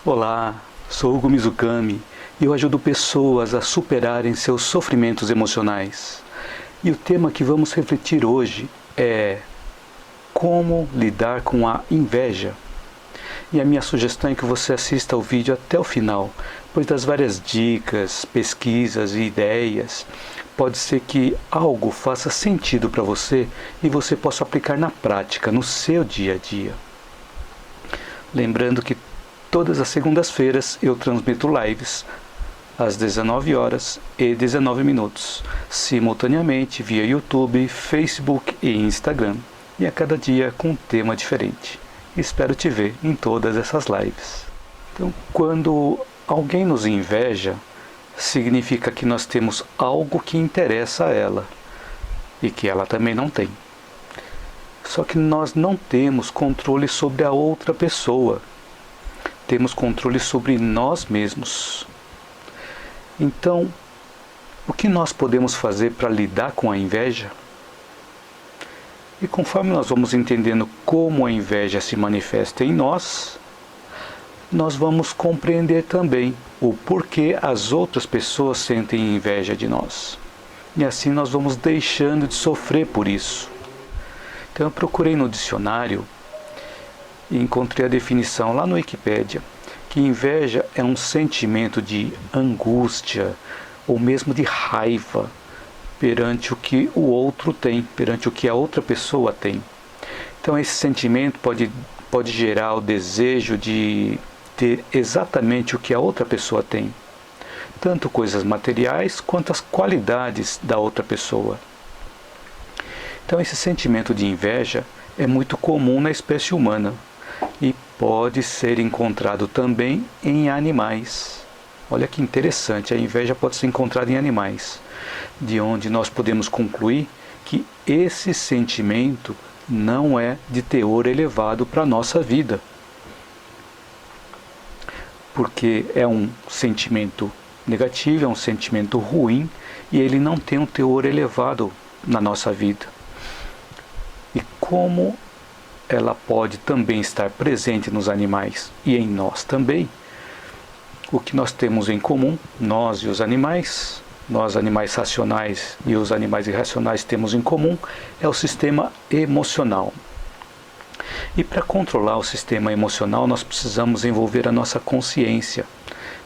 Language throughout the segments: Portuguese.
Olá, sou Hugo Mizukami e eu ajudo pessoas a superarem seus sofrimentos emocionais. E o tema que vamos refletir hoje é como lidar com a inveja. E a minha sugestão é que você assista ao vídeo até o final, pois das várias dicas, pesquisas e ideias, pode ser que algo faça sentido para você e você possa aplicar na prática, no seu dia a dia. Lembrando que todas as segundas-feiras eu transmito lives às 19 horas e 19 minutos, simultaneamente via YouTube, Facebook e Instagram, e a cada dia com um tema diferente. Espero te ver em todas essas lives. Então, quando alguém nos inveja, significa que nós temos algo que interessa a ela e que ela também não tem. Só que nós não temos controle sobre a outra pessoa. Temos controle sobre nós mesmos. Então, o que nós podemos fazer para lidar com a inveja? E conforme nós vamos entendendo como a inveja se manifesta em nós, nós vamos compreender também o porquê as outras pessoas sentem inveja de nós. E assim nós vamos deixando de sofrer por isso. Então eu procurei no dicionário e encontrei a definição lá no Wikipédia, que inveja é um sentimento de angústia ou mesmo de raiva perante o que o outro tem, perante o que a outra pessoa tem. Então esse sentimento pode gerar o desejo de ter exatamente o que a outra pessoa tem, tanto coisas materiais quanto as qualidades da outra pessoa. Então esse sentimento de inveja é muito comum na espécie humana e pode ser encontrado também em animais. Olha que interessante, a inveja pode ser encontrada em animais, de onde nós podemos concluir que esse sentimento não é de teor elevado para a nossa vida, porque é um sentimento negativo, é um sentimento ruim e ele não tem um teor elevado na nossa vida. E como ela pode também estar presente nos animais e em nós também, o que nós temos em comum, nós e os animais racionais e os animais irracionais temos em comum, é o sistema emocional. E para controlar o sistema emocional, nós precisamos envolver a nossa consciência,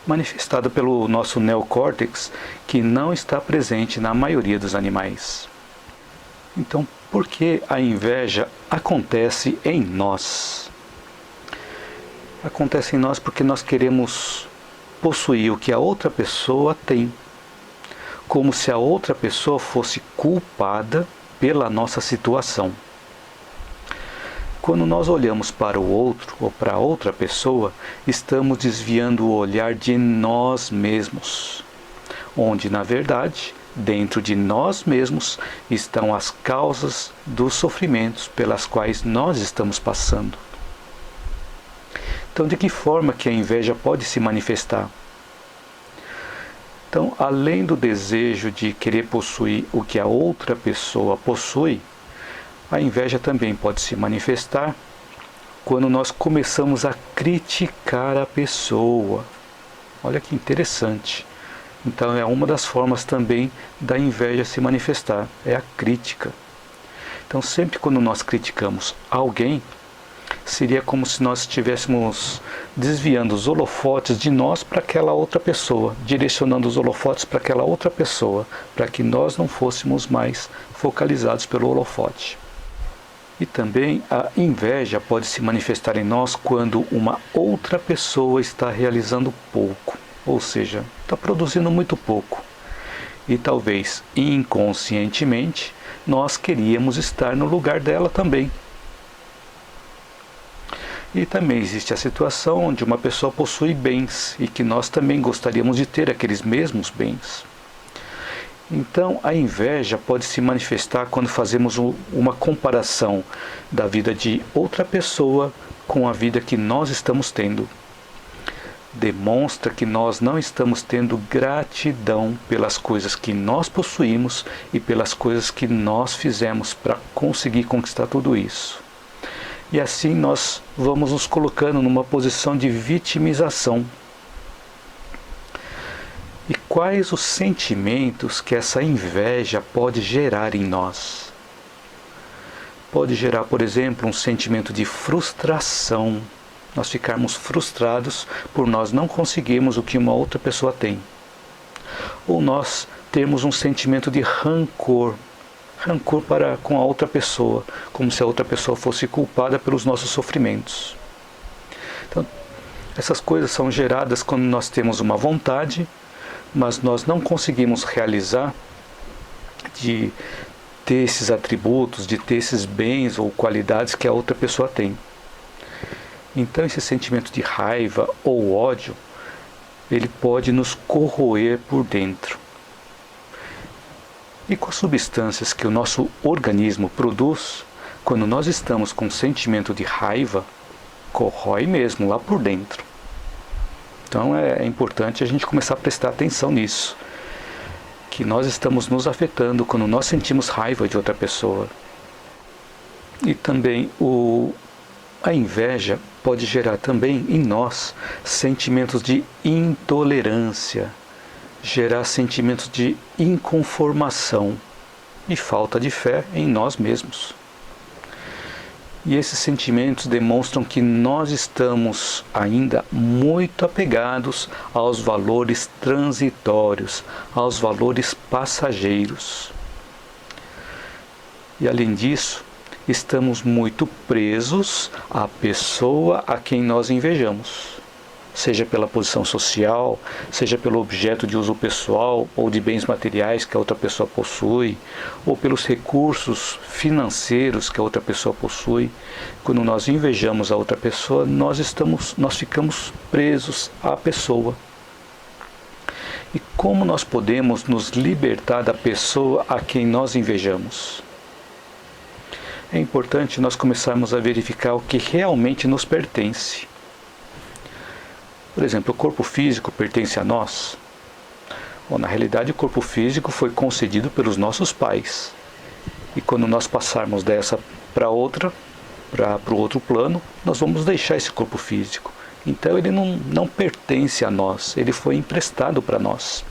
manifestada pelo nosso neocórtex, que não está presente na maioria dos animais. Então, por que a inveja acontece em nós? Acontece em nós porque nós queremos possuir o que a outra pessoa tem, como se a outra pessoa fosse culpada pela nossa situação. Quando nós olhamos para o outro ou para outra pessoa, estamos desviando o olhar de nós mesmos, onde, na verdade, dentro de nós mesmos estão as causas dos sofrimentos pelas quais nós estamos passando. Então, de que forma que a inveja pode se manifestar? Então, além do desejo de querer possuir o que a outra pessoa possui, a inveja também pode se manifestar quando nós começamos a criticar a pessoa. Olha que interessante. Então é uma das formas também da inveja se manifestar, é a crítica. Então sempre quando nós criticamos alguém, seria como se nós estivéssemos desviando os holofotes de nós para aquela outra pessoa, direcionando os holofotes para aquela outra pessoa, para que nós não fôssemos mais focalizados pelo holofote. E também a inveja pode se manifestar em nós quando uma outra pessoa está realizando pouco, ou seja, está produzindo muito pouco. E talvez inconscientemente nós queríamos estar no lugar dela também. E também existe a situação onde uma pessoa possui bens e que nós também gostaríamos de ter aqueles mesmos bens. Então, a inveja pode se manifestar quando fazemos uma comparação da vida de outra pessoa com a vida que nós estamos tendo. Demonstra que nós não estamos tendo gratidão pelas coisas que nós possuímos e pelas coisas que nós fizemos para conseguir conquistar tudo isso. E assim nós vamos nos colocando numa posição de vitimização. E quais os sentimentos que essa inveja pode gerar em nós? Pode gerar, por exemplo, um sentimento de frustração. Nós ficarmos frustrados por nós não conseguirmos o que uma outra pessoa tem. Ou nós termos um sentimento de rancor para com a outra pessoa, como se a outra pessoa fosse culpada pelos nossos sofrimentos. Então, essas coisas são geradas quando nós temos uma vontade, mas nós não conseguimos realizar, de ter esses atributos, de ter esses bens ou qualidades que a outra pessoa tem. Então esse sentimento de raiva ou ódio, ele pode nos corroer por dentro. E com as substâncias que o nosso organismo produz, quando nós estamos com sentimento de raiva, corrói mesmo lá por dentro. Então é importante a gente começar a prestar atenção nisso, que nós estamos nos afetando quando nós sentimos raiva de outra pessoa. E também a inveja pode gerar também em nós sentimentos de intolerância, gerar sentimentos de inconformação e falta de fé em nós mesmos. E esses sentimentos demonstram que nós estamos ainda muito apegados aos valores transitórios, aos valores passageiros. E além disso, estamos muito presos à pessoa a quem nós invejamos, seja pela posição social, seja pelo objeto de uso pessoal ou de bens materiais que a outra pessoa possui, ou pelos recursos financeiros que a outra pessoa possui. Quando nós invejamos a outra pessoa, nós ficamos presos à pessoa. E como nós podemos nos libertar da pessoa a quem nós invejamos? É importante nós começarmos a verificar o que realmente nos pertence. Por exemplo, o corpo físico pertence a nós? Bom, na realidade, o corpo físico foi concedido pelos nossos pais. E quando nós passarmos dessa para o outro plano, nós vamos deixar esse corpo físico. Então ele não pertence a nós, ele foi emprestado para nós.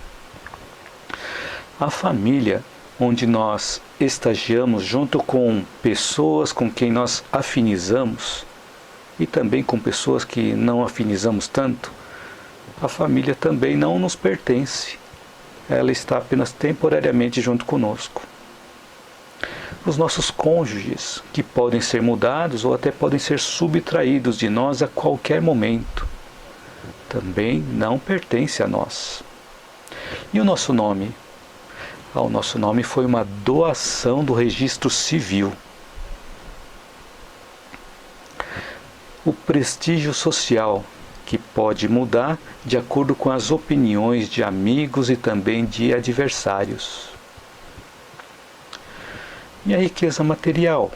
A família, onde nós estagiamos junto com pessoas com quem nós afinizamos, e também com pessoas que não afinizamos tanto, a família também não nos pertence. Ela está apenas temporariamente junto conosco. Os nossos cônjuges, que podem ser mudados ou até podem ser subtraídos de nós a qualquer momento, também não pertence a nós. E o nosso nome? O nosso nome foi uma doação do registro civil. O prestígio social, que pode mudar de acordo com as opiniões de amigos e também de adversários. E a riqueza material?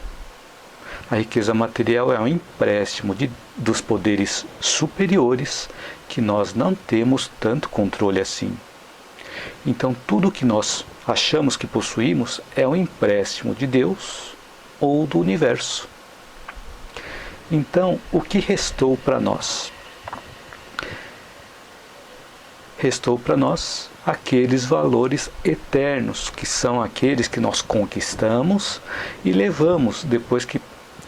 A riqueza material é um empréstimo dos poderes superiores que nós não temos tanto controle assim. Então tudo que nós achamos que possuímos é um empréstimo de Deus ou do universo. Então, o que restou para nós? Restou para nós aqueles valores eternos, que são aqueles que nós conquistamos e levamos depois que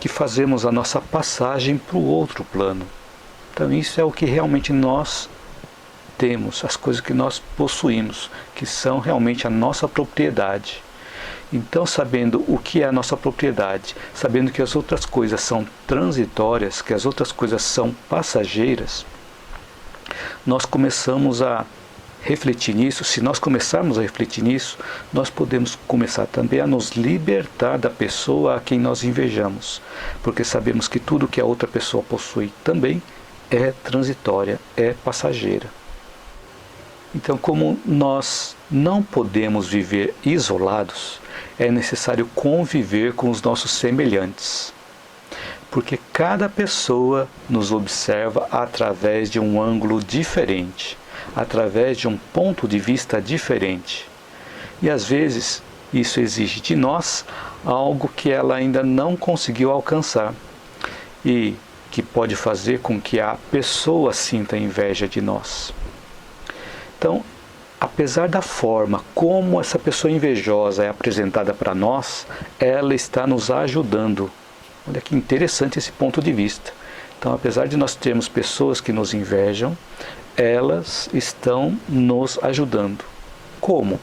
fazemos a nossa passagem para o outro plano. Então, isso é o que realmente nós temos, as coisas que nós possuímos, que são realmente a nossa propriedade. Então, sabendo o que é a nossa propriedade, sabendo que as outras coisas são transitórias, que as outras coisas são passageiras, nós começamos a refletir nisso. Se nós começarmos a refletir nisso, nós podemos começar também a nos libertar da pessoa a quem nós invejamos, porque sabemos que tudo que a outra pessoa possui também é transitória, é passageira. Então, como nós não podemos viver isolados, é necessário conviver com os nossos semelhantes, porque cada pessoa nos observa através de um ângulo diferente, através de um ponto de vista diferente. E às vezes isso exige de nós algo que ela ainda não conseguiu alcançar. e que pode fazer com que a pessoa sinta inveja de nós. Então, apesar da forma como essa pessoa invejosa é apresentada para nós, ela está nos ajudando. Olha que interessante esse ponto de vista. Então, apesar de nós termos pessoas que nos invejam, elas estão nos ajudando. Como?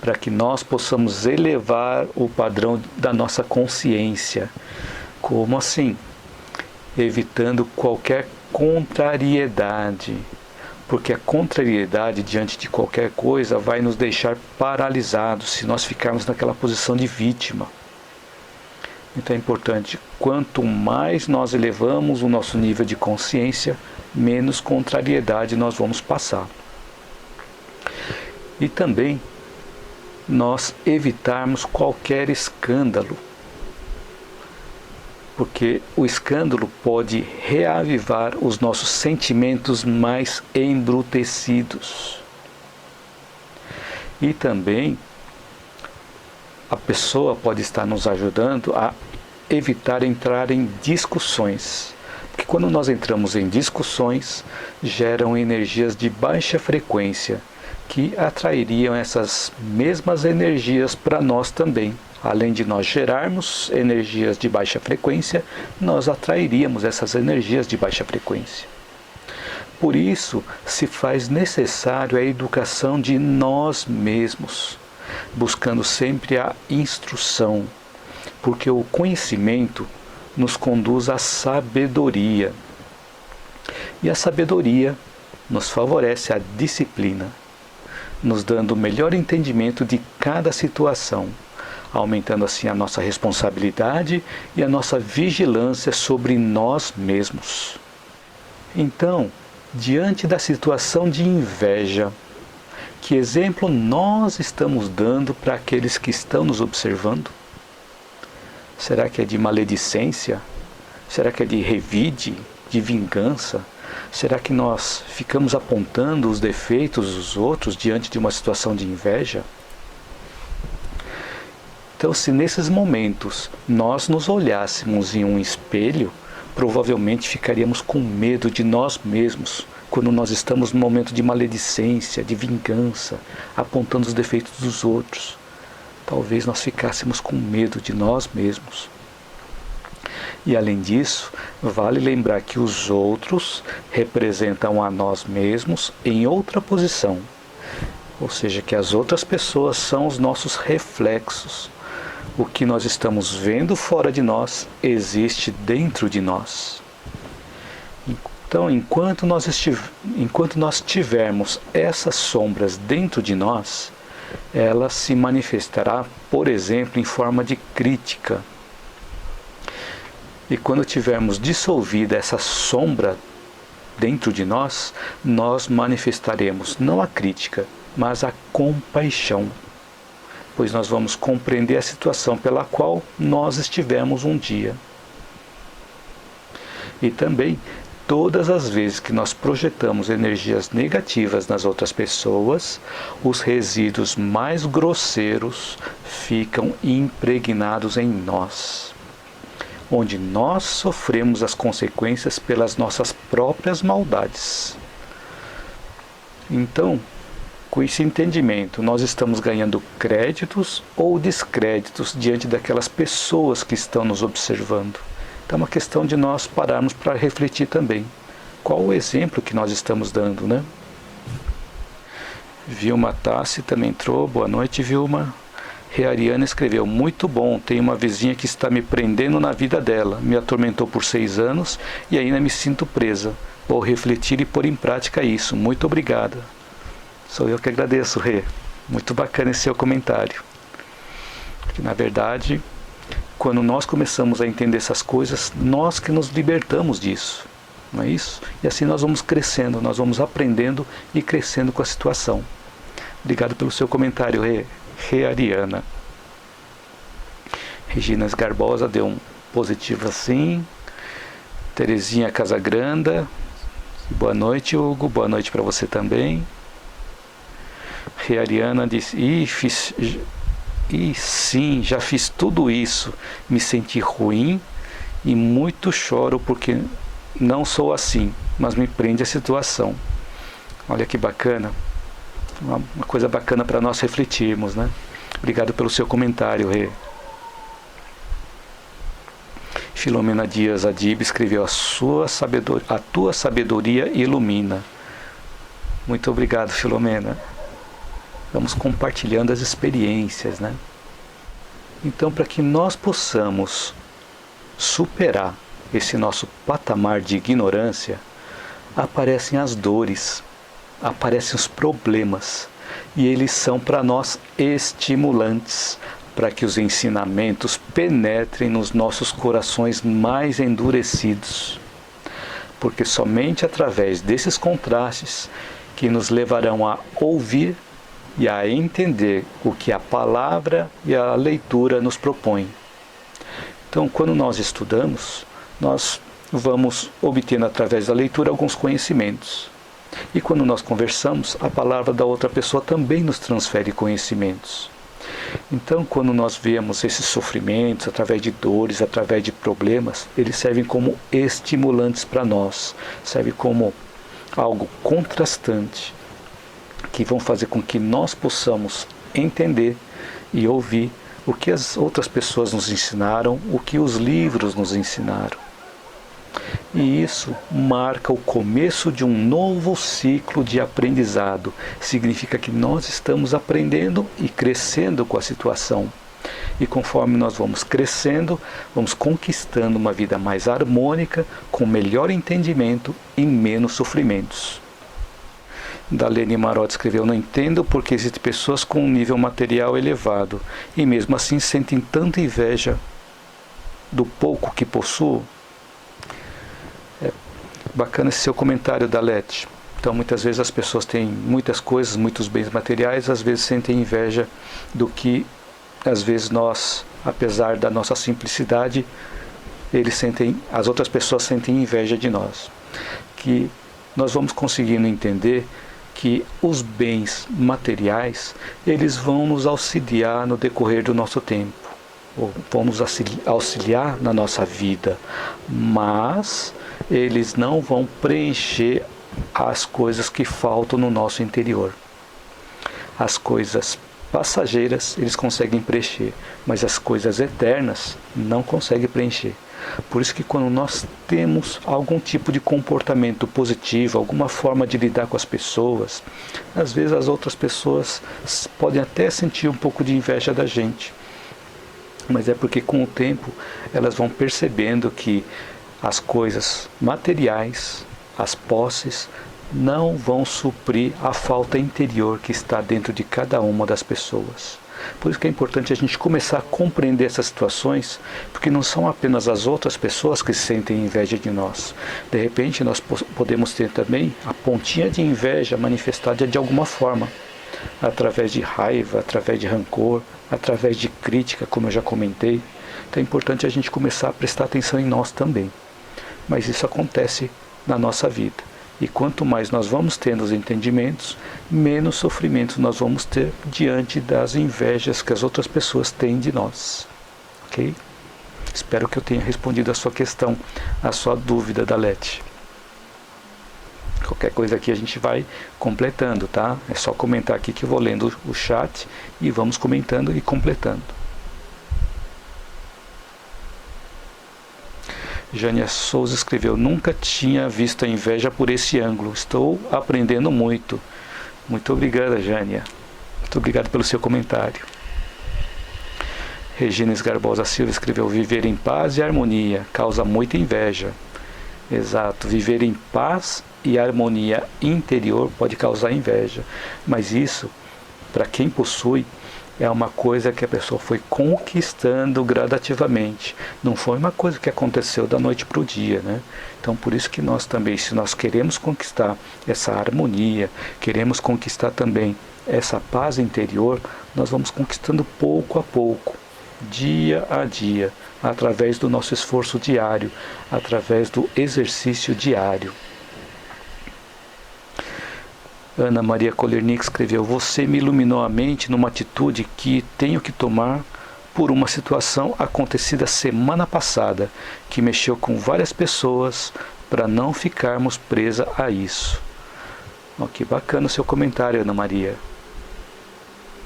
Para que nós possamos elevar o padrão da nossa consciência. Como assim? Evitando qualquer contrariedade. Porque a contrariedade diante de qualquer coisa vai nos deixar paralisados se nós ficarmos naquela posição de vítima. Então é importante, quanto mais nós elevamos o nosso nível de consciência, menos contrariedade nós vamos passar. E também nós evitarmos qualquer escândalo, porque o escândalo pode reavivar os nossos sentimentos mais embrutecidos. E também a pessoa pode estar nos ajudando a evitar entrar em discussões. Porque quando nós entramos em discussões, geram energias de baixa frequência, que atrairiam essas mesmas energias para nós também. Além de nós gerarmos energias de baixa frequência, nós atrairíamos essas energias de baixa frequência. Por isso, se faz necessário a educação de nós mesmos, buscando sempre a instrução, porque o conhecimento nos conduz à sabedoria. E a sabedoria nos favorece a disciplina, nos dando o melhor entendimento de cada situação, aumentando assim a nossa responsabilidade e a nossa vigilância sobre nós mesmos. Então, diante da situação de inveja, que exemplo nós estamos dando para aqueles que estão nos observando? Será que é de maledicência? Será que é de revide, de vingança? Será que nós ficamos apontando os defeitos dos outros diante de uma situação de inveja? Então, se nesses momentos nós nos olhássemos em um espelho, provavelmente ficaríamos com medo de nós mesmos, quando nós estamos num momento de maledicência, de vingança, apontando os defeitos dos outros. Talvez nós ficássemos com medo de nós mesmos. E além disso, vale lembrar que os outros representam a nós mesmos em outra posição. Ou seja, que as outras pessoas são os nossos reflexos. O que nós estamos vendo fora de nós existe dentro de nós. Então, enquanto nós tivermos essas sombras dentro de nós, ela se manifestará, por exemplo, em forma de crítica. E quando tivermos dissolvida essa sombra dentro de nós, nós manifestaremos não a crítica, mas a compaixão. Pois nós vamos compreender a situação pela qual nós estivemos um dia. E também, todas as vezes que nós projetamos energias negativas nas outras pessoas, os resíduos mais grosseiros ficam impregnados em nós, onde nós sofremos as consequências pelas nossas próprias maldades. Então, com esse entendimento, nós estamos ganhando créditos ou descréditos diante daquelas pessoas que estão nos observando. Então é uma questão de nós pararmos para refletir também. Qual o exemplo que nós estamos dando, né? Vilma Tassi também entrou. Boa noite, Vilma. Reariana escreveu: muito bom, tenho uma vizinha que está me prendendo na vida dela. Me atormentou por 6 anos e ainda me sinto presa. Vou refletir e pôr em prática isso. Muito obrigada. Sou eu que agradeço, Rê. Muito bacana esse seu comentário. Porque, na verdade, quando nós começamos a entender essas coisas, nós que nos libertamos disso. Não é isso? E assim nós vamos crescendo, nós vamos aprendendo e crescendo com a situação. Obrigado pelo seu comentário, Rê Ariana. Regina Garbosa deu um positivo assim. Terezinha Casagranda. Boa noite, Hugo. Boa noite para você também. Rê Ariana disse: sim, já fiz tudo isso. Me senti ruim e muito choro porque não sou assim, mas me prende a situação. Olha que bacana, uma coisa bacana para nós refletirmos, né? Obrigado pelo seu comentário, Rê. Filomena Dias Adib escreveu: a tua sabedoria ilumina. Muito obrigado, Filomena. Vamos compartilhando as experiências, né? Então, para que nós possamos superar esse nosso patamar de ignorância, aparecem as dores, aparecem os problemas, e eles são para nós estimulantes, para que os ensinamentos penetrem nos nossos corações mais endurecidos. Porque somente através desses contrastes que nos levarão a ouvir e a entender o que a palavra e a leitura nos propõem. Então, quando nós estudamos, nós vamos obtendo através da leitura alguns conhecimentos. E quando nós conversamos, a palavra da outra pessoa também nos transfere conhecimentos. Então, quando nós vemos esses sofrimentos, através de dores, através de problemas, eles servem como estimulantes para nós, servem como algo contrastante, que vão fazer com que nós possamos entender e ouvir o que as outras pessoas nos ensinaram, o que os livros nos ensinaram. E isso marca o começo de um novo ciclo de aprendizado. Significa que nós estamos aprendendo e crescendo com a situação. E conforme nós vamos crescendo, vamos conquistando uma vida mais harmônica, com melhor entendimento e menos sofrimentos. Dalene Marotti escreveu: não entendo porque existem pessoas com um nível material elevado e mesmo assim sentem tanta inveja do pouco que possuo. Bacana esse seu comentário, Dalete. Então, muitas vezes as pessoas têm muitas coisas, muitos bens materiais, às vezes sentem inveja do que, às vezes nós, apesar da nossa simplicidade, as outras pessoas sentem inveja de nós. Que nós vamos conseguindo entender que os bens materiais, eles vão nos auxiliar no decorrer do nosso tempo, ou vão nos auxiliar na nossa vida, mas eles não vão preencher as coisas que faltam no nosso interior. As coisas passageiras eles conseguem preencher, mas as coisas eternas não conseguem preencher. Por isso que quando nós temos algum tipo de comportamento positivo, alguma forma de lidar com as pessoas, às vezes as outras pessoas podem até sentir um pouco de inveja da gente. Mas é porque com o tempo elas vão percebendo que as coisas materiais, as posses, não vão suprir a falta interior que está dentro de cada uma das pessoas. Por isso que é importante a gente começar a compreender essas situações, porque não são apenas as outras pessoas que sentem inveja de nós. De repente nós podemos ter também a pontinha de inveja manifestada de alguma forma, através de raiva, através de rancor, através de crítica, como eu já comentei. Então é importante a gente começar a prestar atenção em nós também. Mas isso acontece na nossa vida. E quanto mais nós vamos tendo os entendimentos, menos sofrimentos nós vamos ter diante das invejas que as outras pessoas têm de nós. Ok? Espero que eu tenha respondido a sua questão, a sua dúvida, Dalete. Qualquer coisa aqui a gente vai completando, tá? É só comentar aqui que eu vou lendo o chat e vamos comentando e completando. Jânia Souza escreveu: nunca tinha visto a inveja por esse ângulo. Estou aprendendo muito. Muito obrigada, Jânia. Muito obrigado pelo seu comentário. Regina Garbosa Silva escreveu: viver em paz e harmonia causa muita inveja. Exato, viver em paz e harmonia interior pode causar inveja. Mas isso, para quem possui, é uma coisa que a pessoa foi conquistando gradativamente. Não foi uma coisa que aconteceu da noite para o dia, né? Então, por isso que nós também, se nós queremos conquistar essa harmonia, queremos conquistar também essa paz interior, nós vamos conquistando pouco a pouco, dia a dia, através do nosso esforço diário, através do exercício diário. Ana Maria Kolernik escreveu: você me iluminou a mente numa atitude que tenho que tomar por uma situação acontecida semana passada, que mexeu com várias pessoas, para não ficarmos presa a isso. Oh, que bacana o seu comentário, Ana Maria.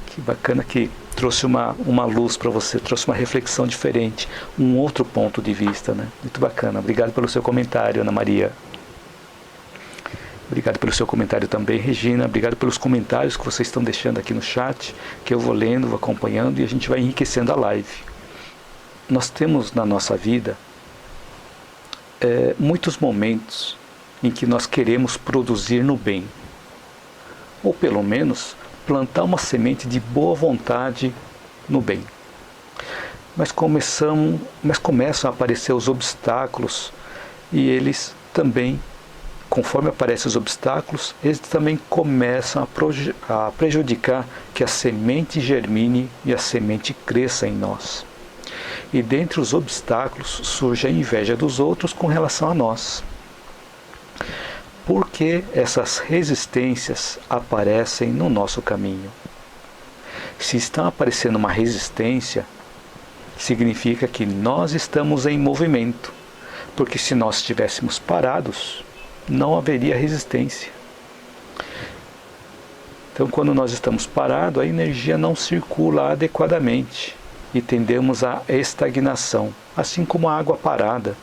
Que bacana que trouxe uma luz para você, trouxe uma reflexão diferente, um outro ponto de vista, né? Muito bacana. Obrigado pelo seu comentário, Ana Maria. Obrigado pelo seu comentário também, Regina. Obrigado pelos comentários que vocês estão deixando aqui no chat, que eu vou lendo, vou acompanhando e a gente vai enriquecendo a live. Nós temos na nossa vida muitos momentos em que nós queremos produzir no bem, ou pelo menos plantar uma semente de boa vontade no bem. Mas começam a aparecer os obstáculos e eles também, conforme aparecem os obstáculos, eles também começam a prejudicar que a semente germine e a semente cresça em nós. E dentre os obstáculos surge a inveja dos outros com relação a nós. Por que essas resistências aparecem no nosso caminho? Se está aparecendo uma resistência, significa que nós estamos em movimento, porque se nós estivéssemos parados, não haveria resistência. Então, quando nós estamos parados, a energia não circula adequadamente e tendemos à estagnação, assim como a água parada,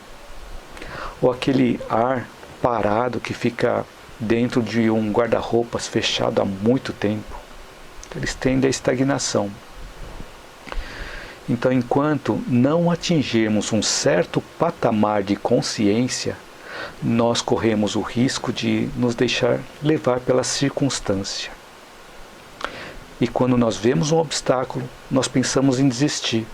ou aquele ar parado que fica dentro de um guarda-roupas fechado há muito tempo. Eles tendem à estagnação. Então, enquanto não atingirmos um certo patamar de consciência, nós corremos o risco de nos deixar levar pela circunstância. E quando nós vemos um obstáculo, nós pensamos em desistir,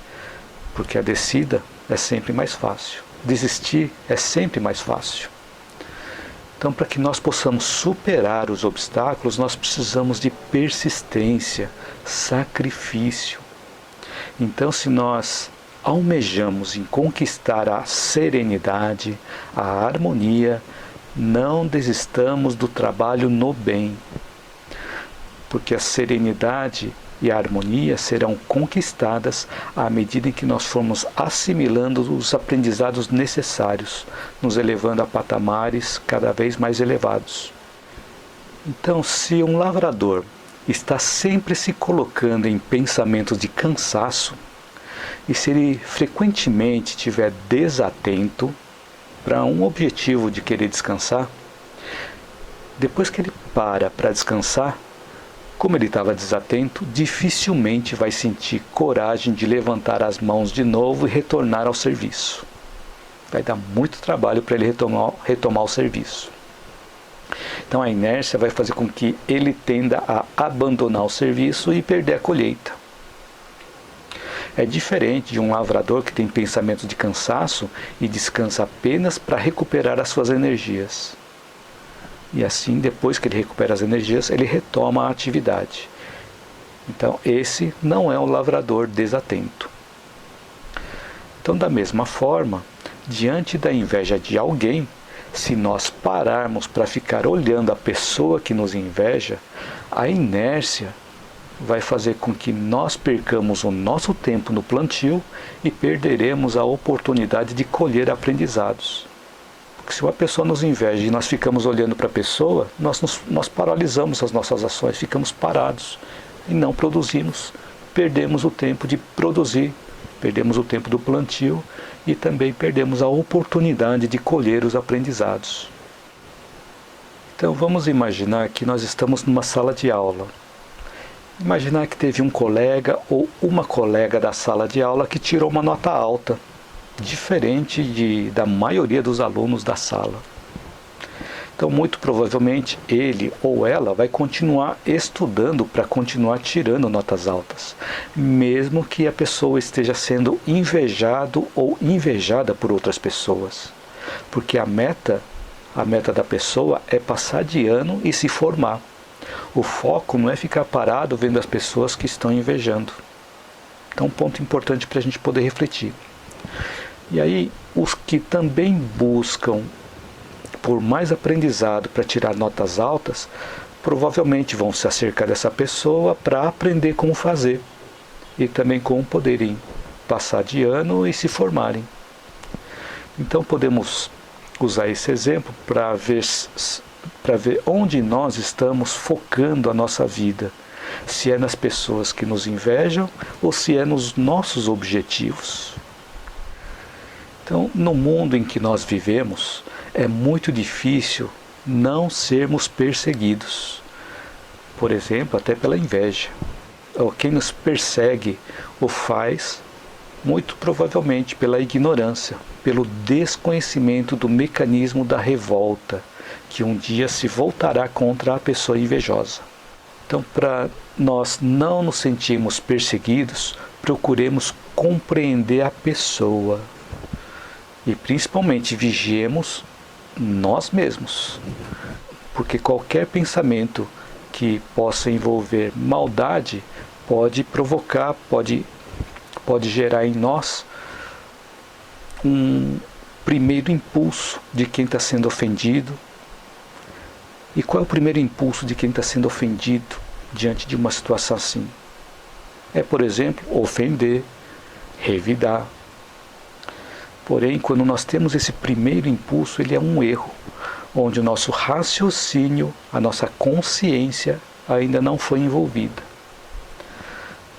porque a descida é sempre mais fácil. Desistir é sempre mais fácil. Então, para que nós possamos superar os obstáculos, nós precisamos de persistência, sacrifício. Então, se nós almejamos em conquistar a serenidade, a harmonia, não desistamos do trabalho no bem, porque a serenidade e a harmonia serão conquistadas à medida em que nós formos assimilando os aprendizados necessários, nos elevando a patamares cada vez mais elevados. Então, se um lavrador está sempre se colocando em pensamentos de cansaço, e se ele frequentemente estiver desatento para um objetivo de querer descansar, depois que ele para descansar, como ele estava desatento, dificilmente vai sentir coragem de levantar as mãos de novo e retornar ao serviço. Vai dar muito trabalho para ele retomar o serviço. Então a inércia vai fazer com que ele tenda a abandonar o serviço e perder a colheita. É diferente de um lavrador que tem pensamento de cansaço e descansa apenas para recuperar as suas energias. E assim, depois que ele recupera as energias, ele retoma a atividade. Então, esse não é um lavrador desatento. Então, da mesma forma, diante da inveja de alguém, se nós pararmos para ficar olhando a pessoa que nos inveja, a inércia vai fazer com que nós percamos o nosso tempo no plantio e perderemos a oportunidade de colher aprendizados. Porque se uma pessoa nos inveja e nós ficamos olhando para a pessoa, nós paralisamos as nossas ações, ficamos parados e não produzimos. Perdemos o tempo de produzir, perdemos o tempo do plantio e também perdemos a oportunidade de colher os aprendizados. Então vamos imaginar que nós estamos numa sala de aula. Imaginar que teve um colega ou uma colega da sala de aula que tirou uma nota alta, diferente da maioria dos alunos da sala. Então, muito provavelmente, ele ou ela vai continuar estudando para continuar tirando notas altas, mesmo que a pessoa esteja sendo invejado ou invejada por outras pessoas. Porque a meta da pessoa é passar de ano e se formar. O foco não é ficar parado vendo as pessoas que estão invejando. Então, um ponto importante para a gente poder refletir. E aí, os que também buscam por mais aprendizado para tirar notas altas, provavelmente vão se acercar dessa pessoa para aprender como fazer e também como poderem passar de ano e se formarem. Então podemos usar esse exemplo para ver onde nós estamos focando a nossa vida. Se é nas pessoas que nos invejam ou se é nos nossos objetivos. Então, no mundo em que nós vivemos, é muito difícil não sermos perseguidos. Por exemplo, até pela inveja. Quem nos persegue o faz, muito provavelmente, pela ignorância, pelo desconhecimento do mecanismo da revolta, que um dia se voltará contra a pessoa invejosa. Então, para nós não nos sentirmos perseguidos, procuremos compreender a pessoa. E principalmente vigiemos nós mesmos. Porque qualquer pensamento que possa envolver maldade pode provocar, pode gerar em nós um primeiro impulso de quem está sendo ofendido. E qual é o primeiro impulso de quem está sendo ofendido diante de uma situação assim? É, por exemplo, ofender, revidar. Porém, quando nós temos esse primeiro impulso, ele é um erro, onde o nosso raciocínio, a nossa consciência ainda não foi envolvida.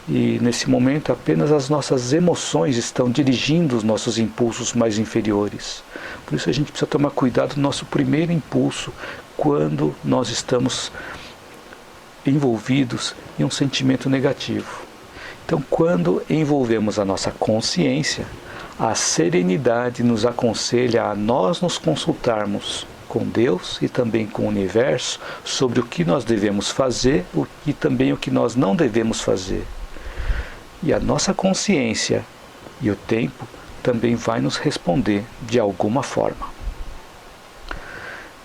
E nesse momento apenas as nossas emoções estão dirigindo os nossos impulsos mais inferiores. Por isso a gente precisa tomar cuidado no nosso primeiro impulso quando nós estamos envolvidos em um sentimento negativo. Então, quando envolvemos a nossa consciência, a serenidade nos aconselha a nós nos consultarmos com Deus e também com o universo sobre o que nós devemos fazer e também o que nós não devemos fazer. E a nossa consciência e o tempo também vai nos responder de alguma forma.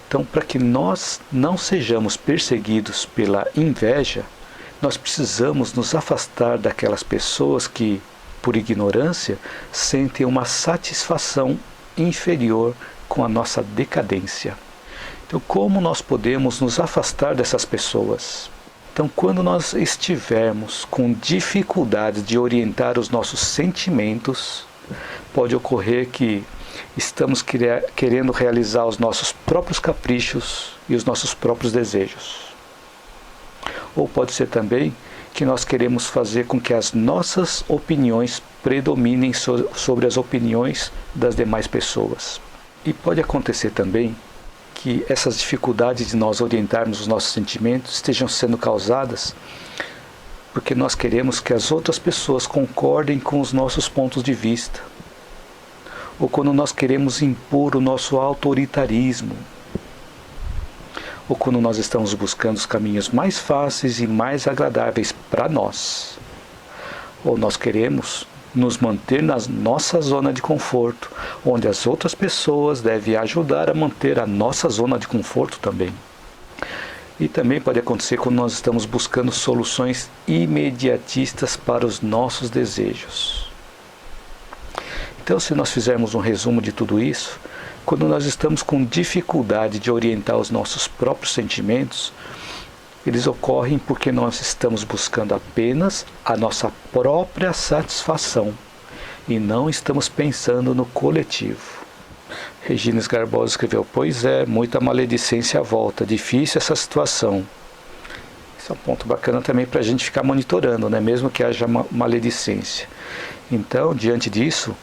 Então, para que nós não sejamos perseguidos pela inveja, nós precisamos nos afastar daquelas pessoas que, por ignorância, sentem uma satisfação inferior com a nossa decadência. Então, como nós podemos nos afastar dessas pessoas? Então, quando nós estivermos com dificuldade de orientar os nossos sentimentos, pode ocorrer que estamos querendo realizar os nossos próprios caprichos e os nossos próprios desejos. Ou pode ser também que nós queremos fazer com que as nossas opiniões predominem sobre as opiniões das demais pessoas. E pode acontecer também que essas dificuldades de nós orientarmos os nossos sentimentos estejam sendo causadas porque nós queremos que as outras pessoas concordem com os nossos pontos de vista. Ou quando nós queremos impor o nosso autoritarismo. Ou quando nós estamos buscando os caminhos mais fáceis e mais agradáveis para nós. Ou nós queremos nos manter na nossa zona de conforto, onde as outras pessoas devem ajudar a manter a nossa zona de conforto também. E também pode acontecer quando nós estamos buscando soluções imediatistas para os nossos desejos. Então, se nós fizermos um resumo de tudo isso, quando nós estamos com dificuldade de orientar os nossos próprios sentimentos, eles ocorrem porque nós estamos buscando apenas a nossa própria satisfação e não estamos pensando no coletivo. Regina Garbosa escreveu: pois é, muita maledicência à volta, difícil essa situação. Esse é um ponto bacana também para a gente ficar monitorando, né? Mesmo que haja maledicência. Então, diante disso,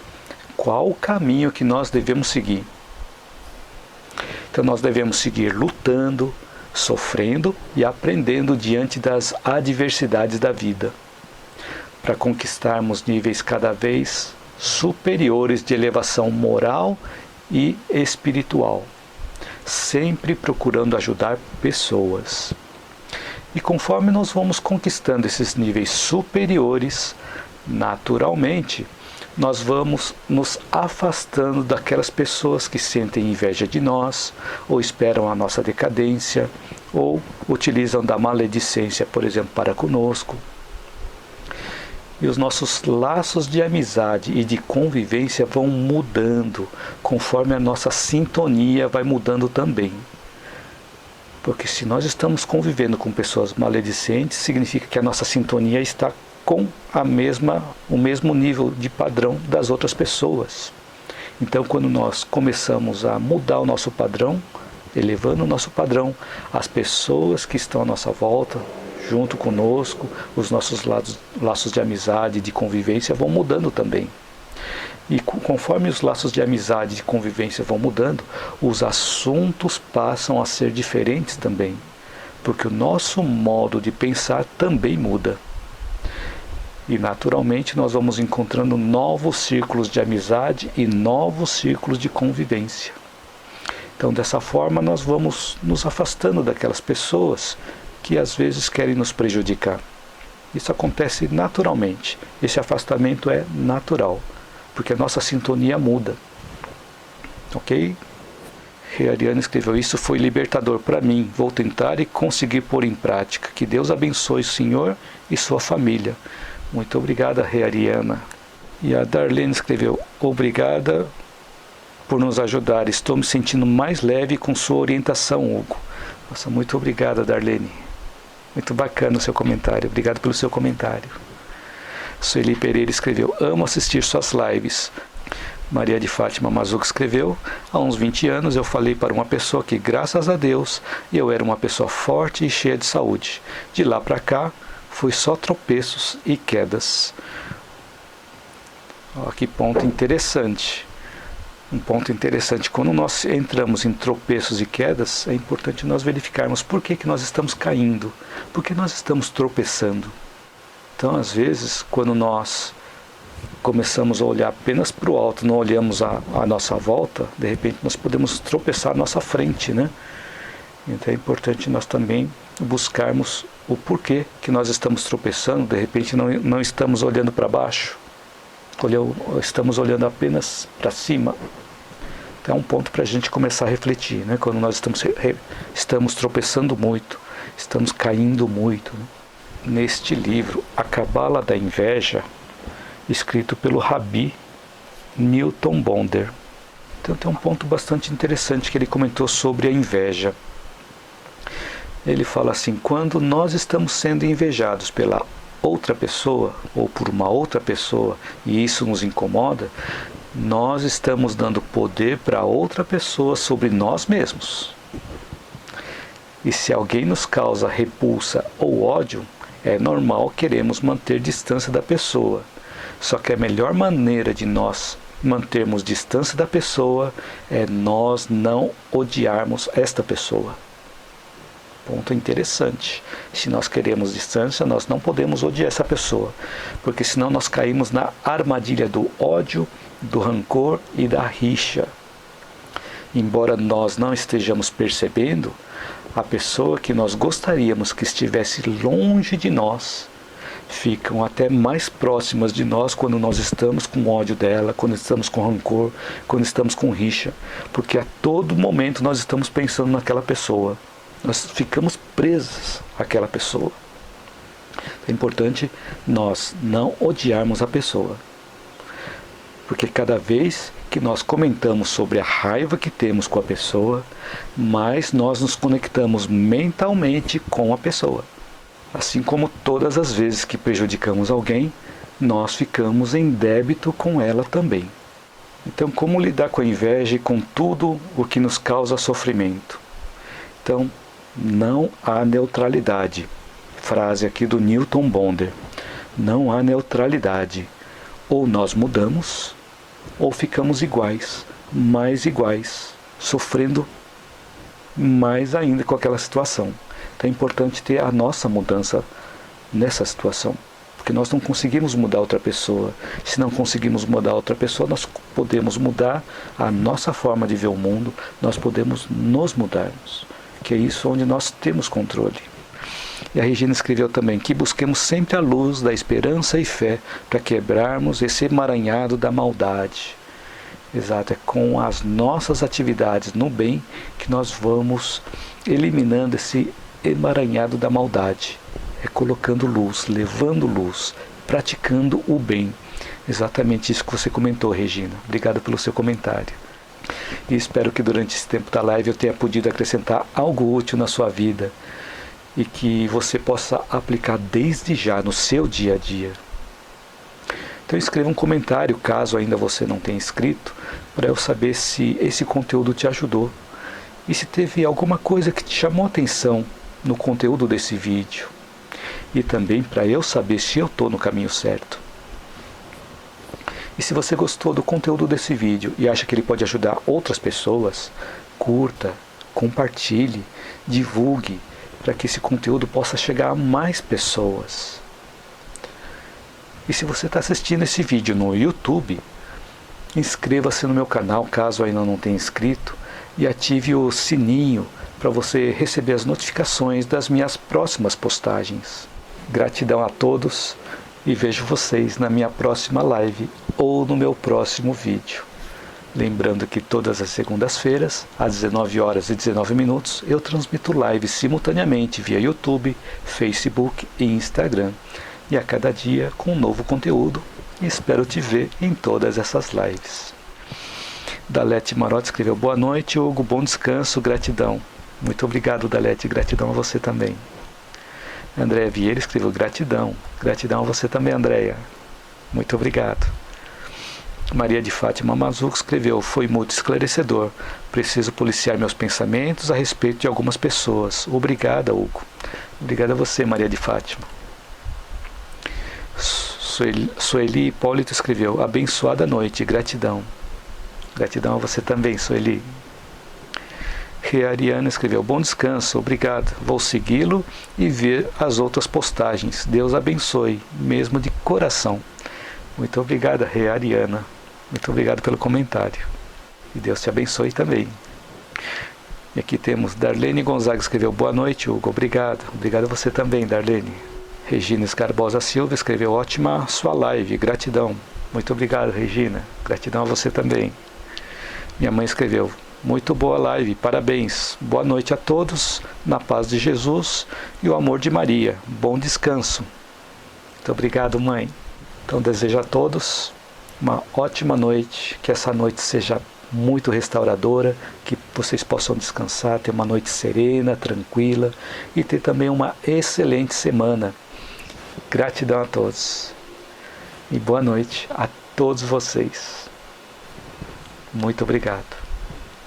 qual o caminho que nós devemos seguir? Então nós devemos seguir lutando, sofrendo e aprendendo diante das adversidades da vida, para conquistarmos níveis cada vez superiores de elevação moral e espiritual, sempre procurando ajudar pessoas. E conforme nós vamos conquistando esses níveis superiores, naturalmente, nós vamos nos afastando daquelas pessoas que sentem inveja de nós, ou esperam a nossa decadência, ou utilizam da maledicência, por exemplo, para conosco. E os nossos laços de amizade e de convivência vão mudando, conforme a nossa sintonia vai mudando também. Porque se nós estamos convivendo com pessoas maledicentes, significa que a nossa sintonia está com o mesmo nível de padrão das outras pessoas. Então, quando nós começamos a mudar o nosso padrão, elevando o nosso padrão, as pessoas que estão à nossa volta, junto conosco, os nossos laços de amizade, de convivência vão mudando também. E conforme os laços de amizade e de convivência vão mudando, os assuntos passam a ser diferentes também, porque o nosso modo de pensar também muda. E naturalmente nós vamos encontrando novos círculos de amizade e novos círculos de convivência. Então, dessa forma, nós vamos nos afastando daquelas pessoas que às vezes querem nos prejudicar. Isso acontece naturalmente. Esse afastamento é natural, porque a nossa sintonia muda. Ok? Ariana escreveu: isso foi libertador para mim. Vou tentar e conseguir pôr em prática. Que Deus abençoe o senhor e sua família. Muito obrigada, Ariana. E a Darlene escreveu: obrigada por nos ajudar. Estou me sentindo mais leve com sua orientação, Hugo. Nossa, muito obrigada, Darlene. Muito bacana o seu comentário. Obrigado pelo seu comentário. Sueli Pereira escreveu: amo assistir suas lives. Maria de Fátima Mazuco escreveu: há uns 20 anos eu falei para uma pessoa que, graças a Deus, eu era uma pessoa forte e cheia de saúde. De lá para cá, foi só tropeços e quedas. Que ponto interessante. Um ponto interessante. Quando nós entramos em tropeços e quedas, é importante nós verificarmos por que nós estamos caindo, por que nós estamos tropeçando. Então, às vezes, quando nós começamos a olhar apenas para o alto, não olhamos a nossa volta, de repente nós podemos tropeçar à nossa frente, né? Então é importante nós também buscarmos o porquê que nós estamos tropeçando. De repente não estamos olhando para baixo, estamos olhando apenas para cima. Então é um ponto para a gente começar a refletir, né? Quando nós estamos tropeçando muito, estamos caindo muito, né? Neste livro, A Cabala da Inveja, escrito pelo Rabi Newton Bonder. Então tem um ponto bastante interessante que ele comentou sobre a inveja. Ele fala assim: quando nós estamos sendo invejados pela outra pessoa ou por uma outra pessoa e isso nos incomoda, nós estamos dando poder para outra pessoa sobre nós mesmos. E se alguém nos causa repulsa ou ódio, é normal queremos manter distância da pessoa. Só que a melhor maneira de nós mantermos distância da pessoa é nós não odiarmos esta pessoa. Ponto interessante. Se nós queremos distância, nós não podemos odiar essa pessoa, porque senão nós caímos na armadilha do ódio, do rancor e da rixa. Embora nós não estejamos percebendo, a pessoa que nós gostaríamos que estivesse longe de nós ficam até mais próximas de nós quando nós estamos com ódio dela, quando estamos com rancor, quando estamos com rixa, porque a todo momento nós estamos pensando naquela pessoa. Nós ficamos presos àquela pessoa. É importante nós não odiarmos a pessoa, porque cada vez que nós comentamos sobre a raiva que temos com a pessoa, mais nós nos conectamos mentalmente com a pessoa. Assim como todas as vezes que prejudicamos alguém, nós ficamos em débito com ela também. Então, como lidar com a inveja e com tudo o que nos causa sofrimento? Então, não há neutralidade. Frase aqui do Newton Bonder. Não há neutralidade. Ou nós mudamos, ou ficamos iguais, mais iguais, sofrendo mais ainda com aquela situação. Então é importante ter a nossa mudança nessa situação, porque nós não conseguimos mudar outra pessoa. Se não conseguimos mudar outra pessoa, nós podemos mudar a nossa forma de ver o mundo, nós podemos nos mudarmos, que é isso onde nós temos controle. E a Regina escreveu também que busquemos sempre a luz da esperança e fé para quebrarmos esse emaranhado da maldade. Exato, é com as nossas atividades no bem que nós vamos eliminando esse emaranhado da maldade. É colocando luz, levando luz, praticando o bem. Exatamente isso que você comentou, Regina. Obrigado pelo seu comentário. E espero que durante esse tempo da live eu tenha podido acrescentar algo útil na sua vida. e que você possa aplicar desde já no seu dia a dia. Então escreva um comentário, caso ainda você não tenha escrito, para eu saber se esse conteúdo te ajudou e se teve alguma coisa que te chamou a atenção no conteúdo desse vídeo. E também para eu saber se eu estou no caminho certo. E se você gostou do conteúdo desse vídeo e acha que ele pode ajudar outras pessoas, curta, compartilhe, divulgue, para que esse conteúdo possa chegar a mais pessoas. E se você está assistindo esse vídeo no YouTube, inscreva-se no meu canal, caso ainda não tenha inscrito, e ative o sininho para você receber as notificações das minhas próximas postagens. Gratidão a todos e vejo vocês na minha próxima live ou no meu próximo vídeo. Lembrando que todas as segundas-feiras, às 19h19, eu transmito lives simultaneamente via YouTube, Facebook e Instagram. E a cada dia com um novo conteúdo. E espero te ver em todas essas lives. Dalete Marotti escreveu: boa noite, Hugo, bom descanso, gratidão. Muito obrigado, Dalete, gratidão a você também. Andréia Vieira escreveu: gratidão. Gratidão a você também, Andréia. Muito obrigado. Maria de Fátima Mazuco escreveu: foi muito esclarecedor. Preciso policiar meus pensamentos a respeito de algumas pessoas. Obrigada, Hugo. Obrigada a você, Maria de Fátima. Sueli Hipólito escreveu: abençoada noite, gratidão. Gratidão a você também, Sueli. Ariana escreveu: bom descanso, obrigado. Vou segui-lo e ver as outras postagens. Deus abençoe, mesmo de coração. Muito obrigada, Ariana. Muito obrigado pelo comentário. E Deus te abençoe também. E aqui temos Darlene Gonzaga escreveu: boa noite, Hugo, obrigado. Obrigado a você também, Darlene. Regina Escarbosa Silva escreveu: ótima sua live, gratidão. Muito obrigado, Regina. Gratidão a você também. Minha mãe escreveu: muito boa live, parabéns. Boa noite a todos, na paz de Jesus e o amor de Maria. Bom descanso. Muito obrigado, mãe. Então desejo a todos uma ótima noite, que essa noite seja muito restauradora, que vocês possam descansar, ter uma noite serena, tranquila e ter também uma excelente semana. Gratidão a todos e boa noite a todos vocês. Muito obrigado.